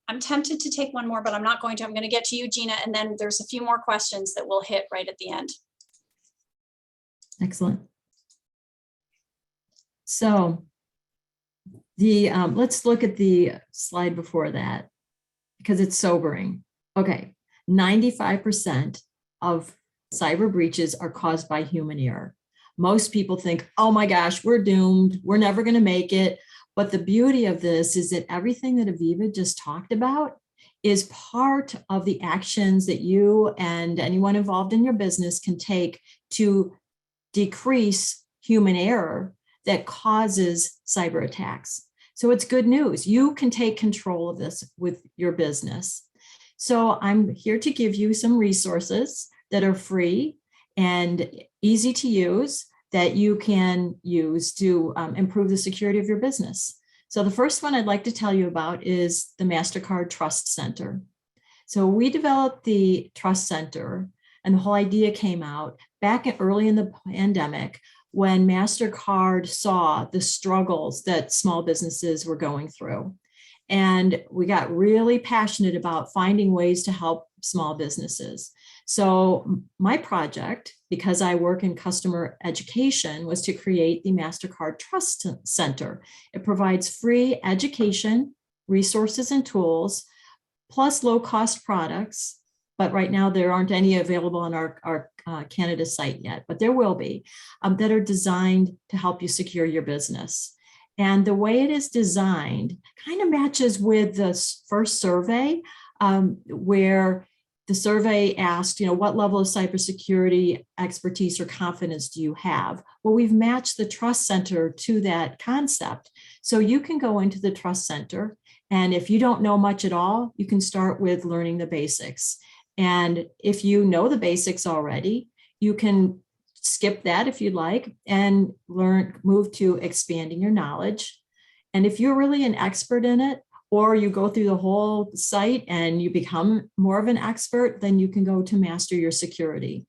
I'm tempted to take one more, but I'm not going to. I'm going to get to you, Gina, and then there's a few more questions that we'll hit right at the end. Excellent. So let's look at the slide before that, because it's sobering. Okay, 95% of cyber breaches are caused by human error. Most people think, oh my gosh, we're doomed. We're never going to make it. But the beauty of this is that everything that Aviva just talked about is part of the actions that you and anyone involved in your business can take to decrease human error that causes cyber attacks. So it's good news. You can take control of this with your business. So I'm here to give you some resources that are free and easy to use that you can use to improve the security of your business. So the first one I'd like to tell you about is the Mastercard Trust Center. So we developed the Trust Center, and the whole idea came out back early in the pandemic when Mastercard saw the struggles that small businesses were going through. And we got really passionate about finding ways to help small businesses. So my project, because I work in customer education, was to create the Mastercard Trust Center. It provides free education, resources and tools, plus low-cost products. But right now there aren't any available on our Canada site yet, but there will be, that are designed to help you secure your business. And the way it is designed kind of matches with the first survey, where the survey asked, what level of cybersecurity expertise or confidence do you have? Well, we've matched the Trust Center to that concept. So you can go into the Trust Center, and if you don't know much at all, you can start with learning the basics. And if you know the basics already, you can skip that if you'd like and move to expanding your knowledge. And if you're really an expert in it, or you go through the whole site and you become more of an expert, then you can go to master your security.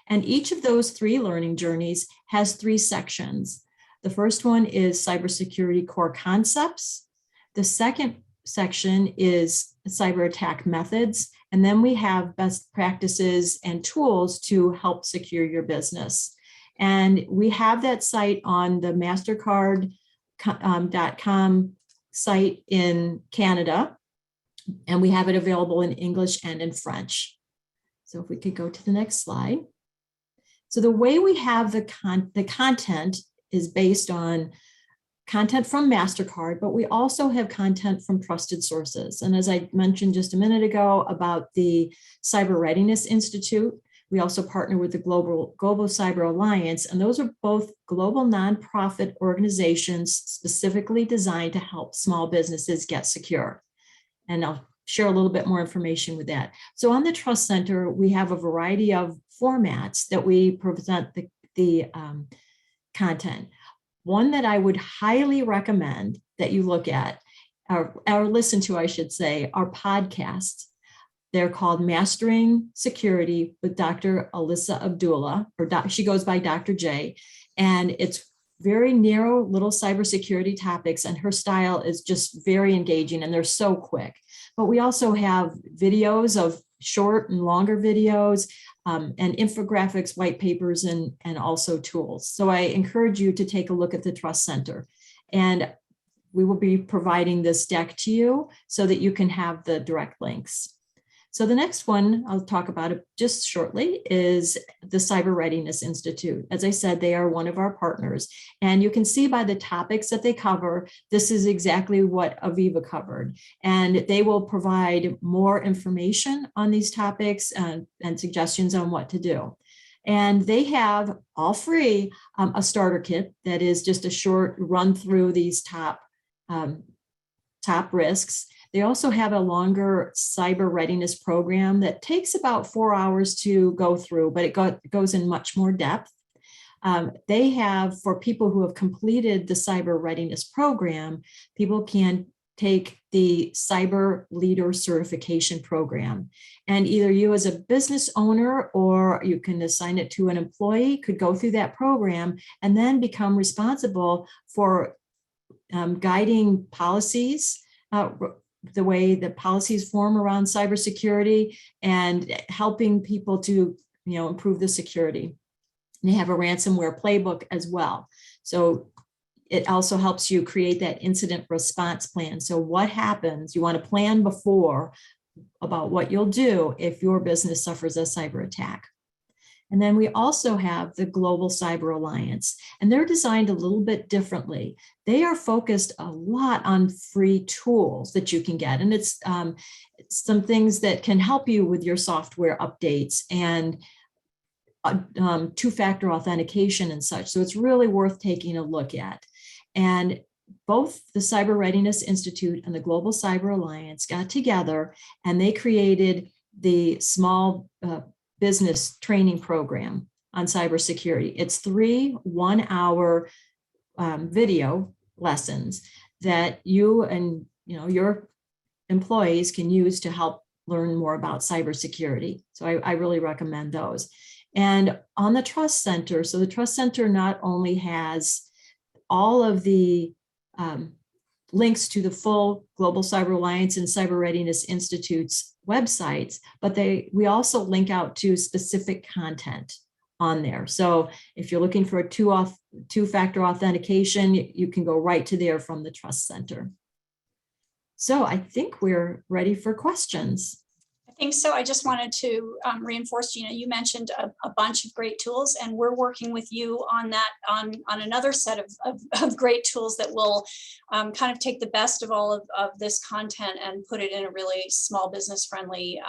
And each of those 3 learning journeys has 3 sections. The first one is cybersecurity core concepts. The second section is cyber attack methods. And then we have best practices and tools to help secure your business. And we have that site on the Mastercard.com site in Canada, and we have it available in English and in French. So if we could go to the next slide. So the way we have the content is based on content from Mastercard, but we also have content from trusted sources. And as I mentioned just a minute ago about the Cyber Readiness Institute, we also partner with the Global Cyber Alliance, and those are both global nonprofit organizations specifically designed to help small businesses get secure. And I'll share a little bit more information with that. So on the Trust Center, we have a variety of formats that we present the content. One that I would highly recommend that you look at, or listen to, I should say, are podcasts. They're called Mastering Security with Dr. Alyssa Abdullah, or she goes by Dr. J. And it's very narrow little cybersecurity topics, and her style is just very engaging, and they're so quick. But we also have videos of short and longer videos, and infographics, white papers, and also tools. So I encourage you to take a look at the Trust Center. And we will be providing this deck to you so that you can have the direct links. So the next one I'll talk about it just shortly is the Cyber Readiness Institute. As I said, they are one of our partners, and you can see by the topics that they cover, this is exactly what Aviva covered. And they will provide more information on these topics and suggestions on what to do. And they have all free a starter kit that is just a short run through these top risks. They also have a longer cyber readiness program that takes about 4 hours to go through, but it goes in much more depth. They have, for people who have completed the cyber readiness program, people can take the cyber leader certification program. And either you as a business owner, or you can assign it to an employee, could go through that program and then become responsible for guiding policies, the way the policies form around cybersecurity, and helping people to improve the security. And they have a ransomware playbook as well. So it also helps you create that incident response plan. So what happens? You want to plan before about what you'll do if your business suffers a cyber attack. And then we also have the Global Cyber Alliance, and they're designed a little bit differently. They are focused a lot on free tools that you can get. And it's some things that can help you with your software updates and two-factor authentication and such. So it's really worth taking a look at. And both the Cyber Readiness Institute and the Global Cyber Alliance got together, and they created the small business training program on cybersecurity. It's 3 one-hour video lessons that you and your employees can use to help learn more about cybersecurity. So I really recommend those. And on the Trust Center, so the Trust Center not only has all of the links to the full Global Cyber Alliance and Cyber Readiness Institute's websites, but we also link out to specific content on there. So if you're looking for a two-factor authentication, you can go right to there from the Trust Center. So I think we're ready for questions. I think so. I just wanted to reinforce, Gina, you mentioned a bunch of great tools, and we're working with you on that, on another set of great tools that will kind of take the best of all of this content and put it in a really small business friendly,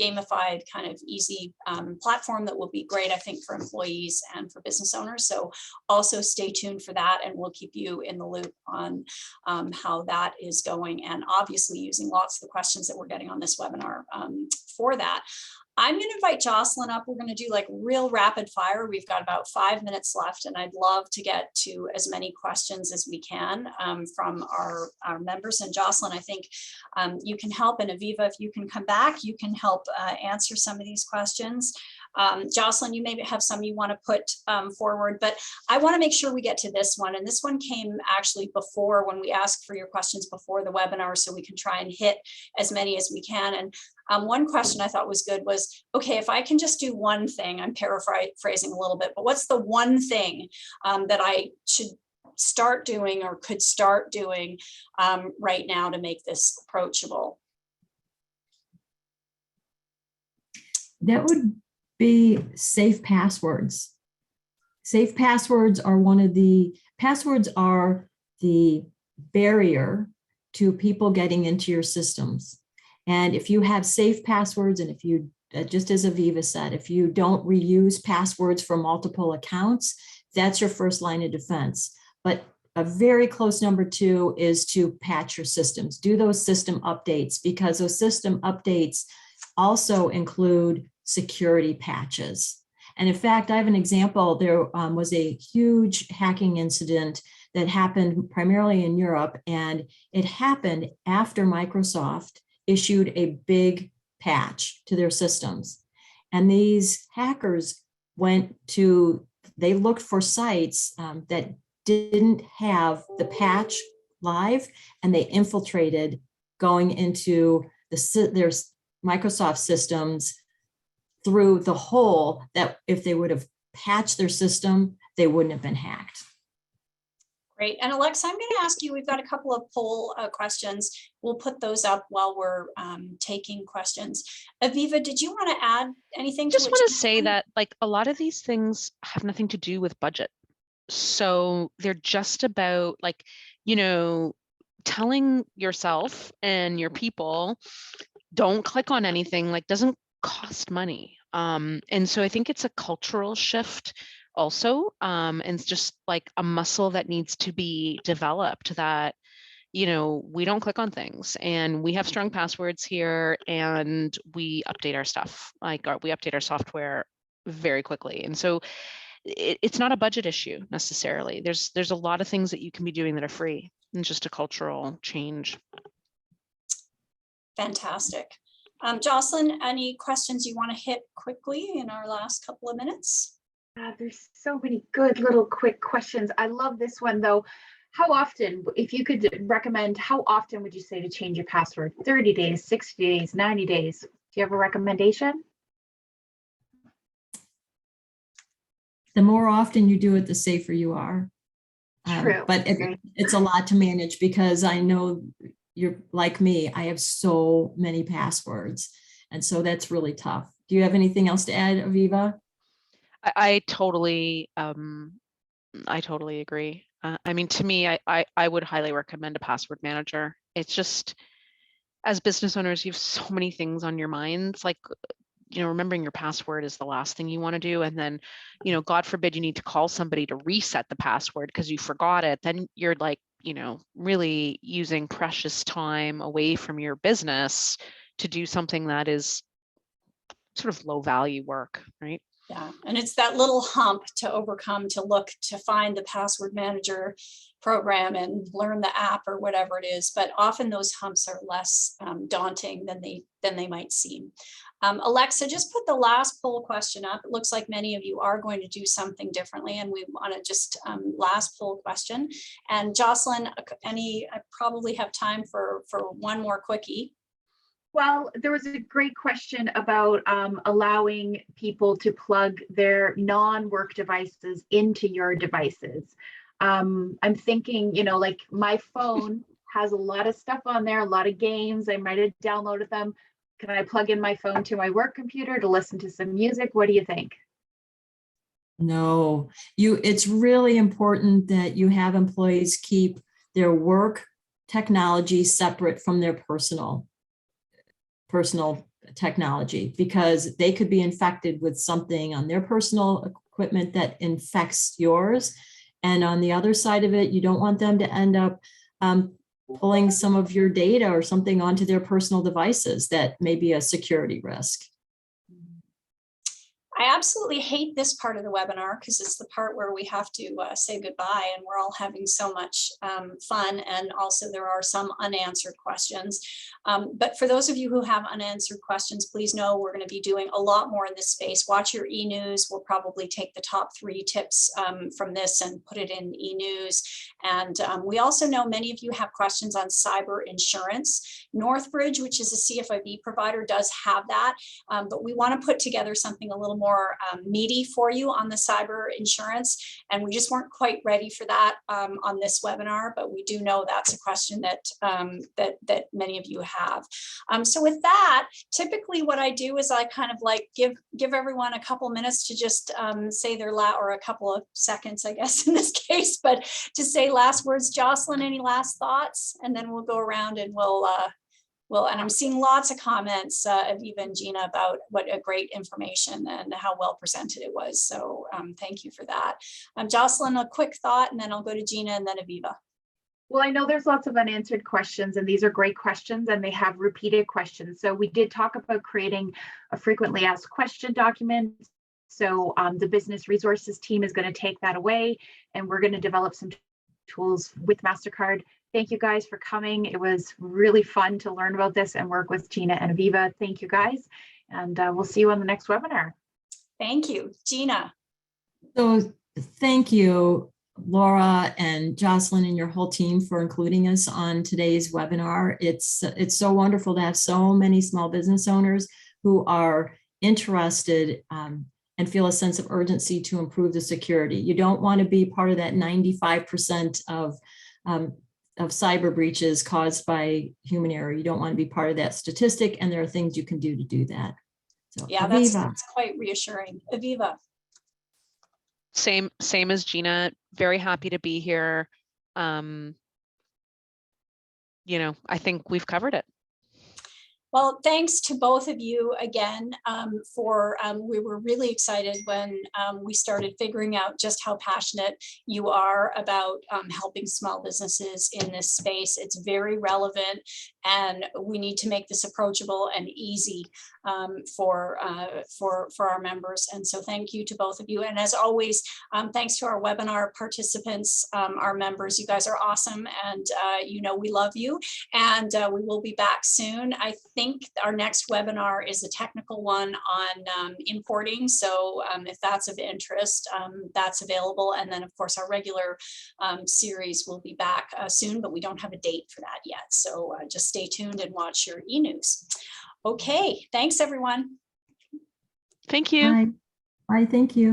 gamified kind of easy platform that will be great, I think, for employees and for business owners. So also stay tuned for that, and we'll keep you in the loop on how that is going, and obviously using lots of the questions that we're getting on this webinar webinar for that. I'm going to invite Jocelyn up. We're going to do like real rapid fire. We've got about 5 minutes left, and I'd love to get to as many questions as we can from our members. And Jocelyn, I think you can help, and Aviva, if you can come back, you can help answer some of these questions. Jocelyn, you maybe have some you want to put forward, but I want to make sure we get to this one. And this one came actually before, when we asked for your questions before the webinar, so we can try and hit as many as we can. And one question I thought was good was, okay, if I can just do one thing, I'm paraphrasing a little bit, but what's the one thing that I should start doing or could start doing right now to make this approachable? That would be safe passwords. Safe passwords are passwords are the barrier to people getting into your systems. And if you have safe passwords, and if you, just as Aviva said, if you don't reuse passwords for multiple accounts, that's your first line of defense. But a very close number 2 is to patch your systems. Do those system updates, because those system updates also include security patches. And in fact, I have an example. There was a huge hacking incident that happened primarily in Europe, and it happened after Microsoft issued a big patch to their systems. And these hackers they looked for sites that didn't have the patch live, and they infiltrated going into their Microsoft systems through the hole that if they would have patched their system, they wouldn't have been hacked. Great. And Alexa, I'm going to ask you, we've got a couple of poll questions. We'll put those up while we're taking questions. Aviva, did you want to add anything? Just want to say that like a lot of these things have nothing to do with budget. So they're just about like, you know, telling yourself and your people, don't click on anything, like doesn't cost money. And so I think it's a cultural shift also, and it's just like a muscle that needs to be developed, that, you know, we don't click on things, and we have strong passwords here, and we update our stuff, like we update our software very quickly. And so it's not a budget issue necessarily. There's a lot of things that you can be doing that are free, and just a cultural change. Fantastic. Jocelyn, any questions you want to hit quickly in our last couple of minutes? There's so many good little quick questions. I love this one though. How often, if you could recommend, how often would you say to change your password? 30 days, 60 days, 90 days? Do you have a recommendation? The more often you do it, the safer you are. True. But it's a lot to manage, because I know you're like me, I have so many passwords. And so that's really tough. Do you have anything else to add, Aviva? I totally agree. I mean, to me, I would highly recommend a password manager. It's just, as business owners, you have so many things on your minds. Like, you know, remembering your password is the last thing you want to do. And then, you know, God forbid you need to call somebody to reset the password because you forgot it. Then you're like, you know, really using precious time away from your business to do something that is sort of low value work, right? Yeah, and it's that little hump to overcome, to find the password manager program and learn the app or whatever it is. But often those humps are less daunting than they might seem. Alexa, just put the last poll question up. It looks like many of you are going to do something differently, and we want to just last poll question. And Jocelyn, I probably have time for one more quickie. Well, there was a great question about allowing people to plug their non-work devices into your devices. I'm thinking, you know, like my phone has a lot of stuff on there, a lot of games. I might have downloaded them. Can I plug in my phone to my work computer to listen to some music? What do you think? No, it's really important that you have employees keep their work technology separate from their personal technology, because they could be infected with something on their personal equipment that infects yours. And on the other side of it, you don't want them to end up pulling some of your data or something onto their personal devices that may be a security risk. I absolutely hate this part of the webinar because it's the part where we have to say goodbye, and we're all having so much fun, and also there are some unanswered questions. But for those of you who have unanswered questions, please know we're going to be doing a lot more in this space. Watch your e-news. We'll probably take the top 3 tips from this and put it in e-news. And we also know many of you have questions on cyber insurance. Northbridge, which is a CFIB provider, does have that, but we want to put together something a little more meaty for you on the cyber insurance, and we just weren't quite ready for that on this webinar, but we do know that's a question that that many of you have. So with that, typically what I do is I kind of like give everyone a couple minutes to just say their or a couple of seconds, I guess, in this case, but to say last words. Jocelyn, any last thoughts? And then we'll go around and and I'm seeing lots of comments, Aviva and Gina, about what a great information and how well presented it was. So thank you for that. Jocelyn, a quick thought, and then I'll go to Gina and then Aviva. Well, I know there's lots of unanswered questions, and these are great questions, and they have repeated questions. So we did talk about creating a frequently asked question document. So the business resources team is going to take that away, and we're going to develop some tools with Mastercard. Thank you guys for coming. It was really fun to learn about this and work with Gina and Aviva. Thank you guys. And we'll see you on the next webinar. Thank you. Gina. So thank you, Laura and Jocelyn and your whole team for including us on today's webinar. It's so wonderful to have so many small business owners who are interested and feel a sense of urgency to improve the security. You don't want to be part of that 95% of cyber breaches caused by human error. You don't want to be part of that statistic, and there are things you can do to do that. So, yeah, that's quite reassuring. Aviva. Same as Gina. Very happy to be here. You know, I think we've covered it. Well, thanks to both of you again we were really excited when we started figuring out just how passionate you are about helping small businesses in this space. It's very relevant, and we need to make this approachable and easy for our members. And so thank you to both of you. And as always, thanks to our webinar participants, our members. You guys are awesome, and you know we love you. And we will be back soon. I think our next webinar is a technical one on importing. So if that's of interest, that's available. And then of course our regular series will be back soon, but we don't have a date for that yet. So just stay tuned and watch your e-news. Okay, thanks everyone. Thank you. Bye. Bye, thank you.